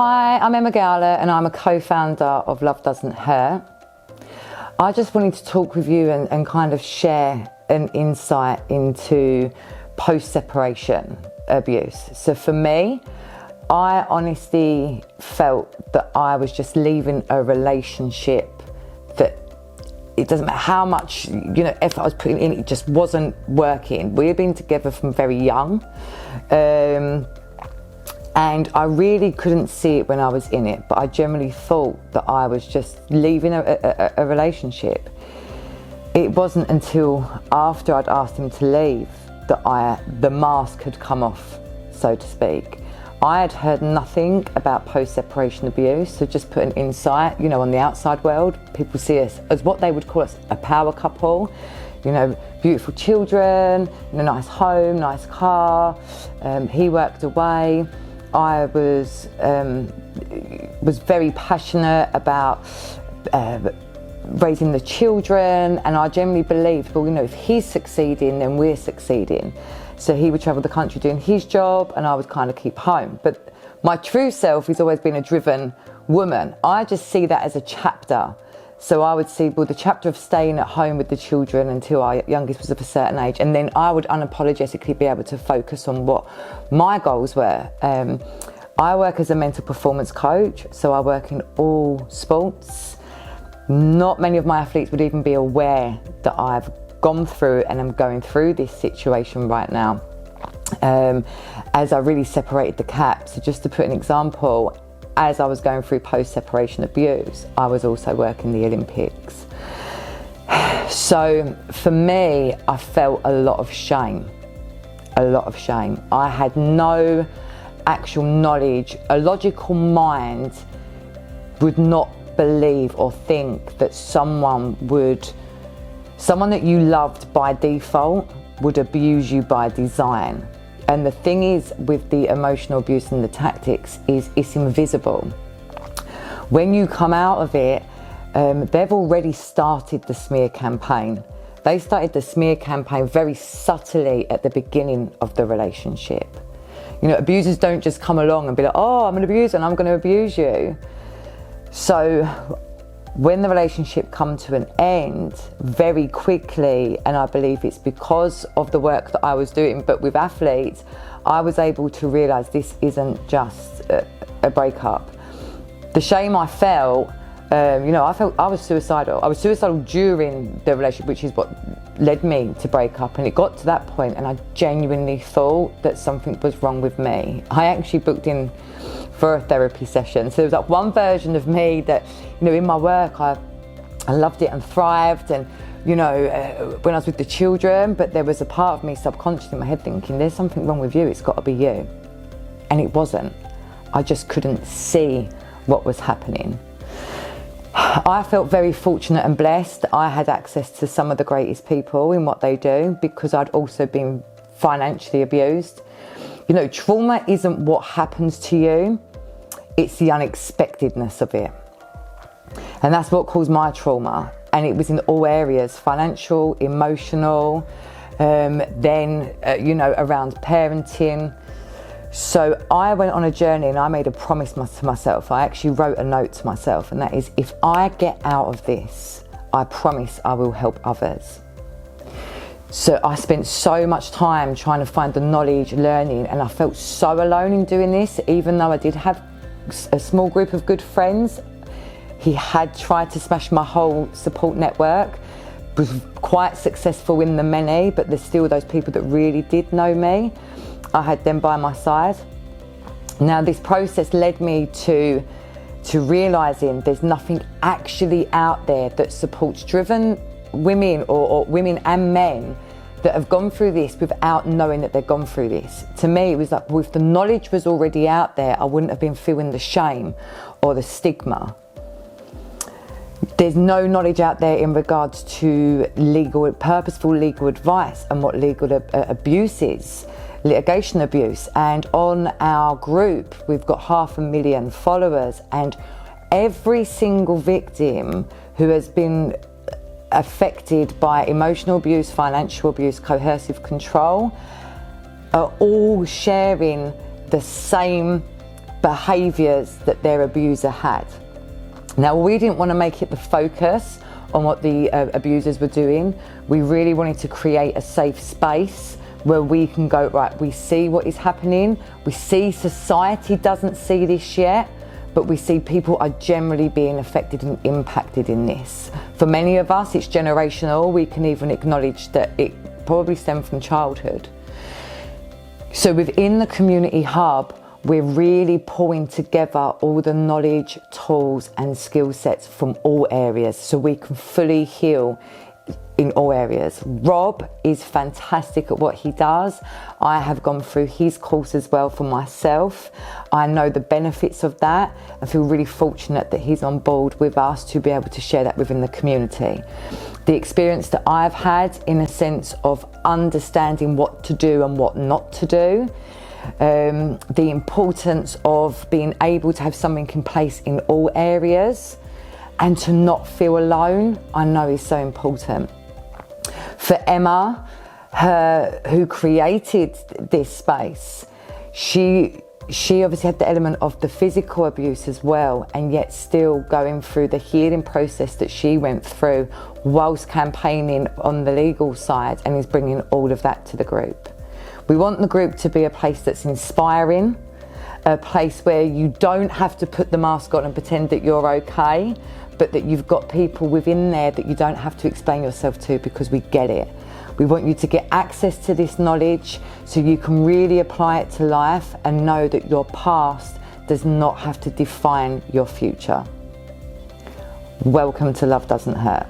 Hi, I'm Emma Gowlett and I'm a co-founder of Love Doesn't Hurt. I just wanted to talk with you and kind of share an insight into post-separation abuse. So for me, I honestly felt that I was just leaving a relationship that it doesn't matter how much effort I was putting in, it just wasn't working. We had been together from very young. And I really couldn't see it when I was in it, but I generally thought that I was just leaving a relationship. It wasn't until after I'd asked him to leave that the mask had come off, so to speak. I had heard nothing about post-separation abuse, so just put an insight, on the outside world, people see us as what they would call us a power couple, beautiful children, nice home, nice car. He worked away. I was very passionate about raising the children, and I generally believed, if he's succeeding, then we're succeeding. So he would travel the country doing his job, and I would kind of keep home. But my true self has always been a driven woman. I just see that as a chapter. So I would see, the chapter of staying at home with the children until our youngest was of a certain age, and then I would unapologetically be able to focus on what my goals were. I work as a mental performance coach, so I work in all sports. Not many of my athletes would even be aware that I've gone through and I'm going through this situation right now, as I really separated the cap. So just to put an example, as I was going through post-separation abuse, I was also working the Olympics. So for me, I felt a lot of shame. I had no actual knowledge. A logical mind would not believe or think that someone that you loved by default would abuse you by design. And the thing is with the emotional abuse and the tactics is it's invisible. When you come out of it, they've already started the smear campaign. They started the smear campaign very subtly at the beginning of the relationship. Abusers don't just come along and be like, oh, I'm an abuser and I'm going to abuse you. So when the relationship come to an end very quickly, and I believe it's because of the work that I was doing, but with athletes, I was able to realise this isn't just a breakup. The shame I felt, I was suicidal. I was suicidal during the relationship, which is what led me to break up. And it got to that point, and I genuinely thought that something was wrong with me. I actually booked in for a therapy session. So there was like one version of me that, in my work, I loved it and thrived, and when I was with the children, but there was a part of me subconsciously in my head thinking, there's something wrong with you, it's got to be you. And it wasn't. I just couldn't see what was happening. I felt very fortunate and blessed. I had access to some of the greatest people in what they do, because I'd also been financially abused. Trauma isn't what happens to you, it's the unexpectedness of it. And that's what caused my trauma. And it was in all areas, financial, emotional, around parenting. So I went on a journey and I made a promise to myself. I actually wrote a note to myself, and that is, if I get out of this, I promise I will help others. So I spent so much time trying to find the knowledge, learning, and I felt so alone in doing this, even though I did have a small group of good friends. He had tried to smash my whole support network, was quite successful in the many, but there's still those people that really did know me. I had them by my side. Now this process led me to realising there's nothing actually out there that supports driven women or women and men that have gone through this without knowing that they've gone through this. To me, it was like, if the knowledge was already out there, I wouldn't have been feeling the shame or the stigma. There's no knowledge out there in regards to purposeful legal advice and what legal abuse is, litigation abuse. And on our group, we've got 500,000 followers, and every single victim who has been affected by emotional abuse, financial abuse, coercive control, are all sharing the same behaviours that their abuser had. Now, we didn't want to make it the focus on what the abusers were doing. We really wanted to create a safe space where we can go, right, we see what is happening, we see society doesn't see this yet, but we see people are generally being affected and impacted in this. For many of us, it's generational. We can even acknowledge that it probably stemmed from childhood. So within the community hub, we're really pulling together all the knowledge, tools and skill sets from all areas so we can fully heal in all areas. Rob is fantastic at what he does. I have gone through his course as well for myself. I know the benefits of that. I feel really fortunate that he's on board with us to be able to share that within the community. The experience that I've had in a sense of understanding what to do and what not to do, the importance of being able to have something in place in all areas and to not feel alone, I know is so important. For Emma, who created this space, she obviously had the element of the physical abuse as well, and yet still going through the healing process that she went through whilst campaigning on the legal side, and is bringing all of that to the group. We want the group to be a place that's inspiring, a place where you don't have to put the mask on and pretend that you're okay, but that you've got people within there that you don't have to explain yourself to, because we get it. We want you to get access to this knowledge so you can really apply it to life and know that your past does not have to define your future. Welcome to Love Doesn't Hurt.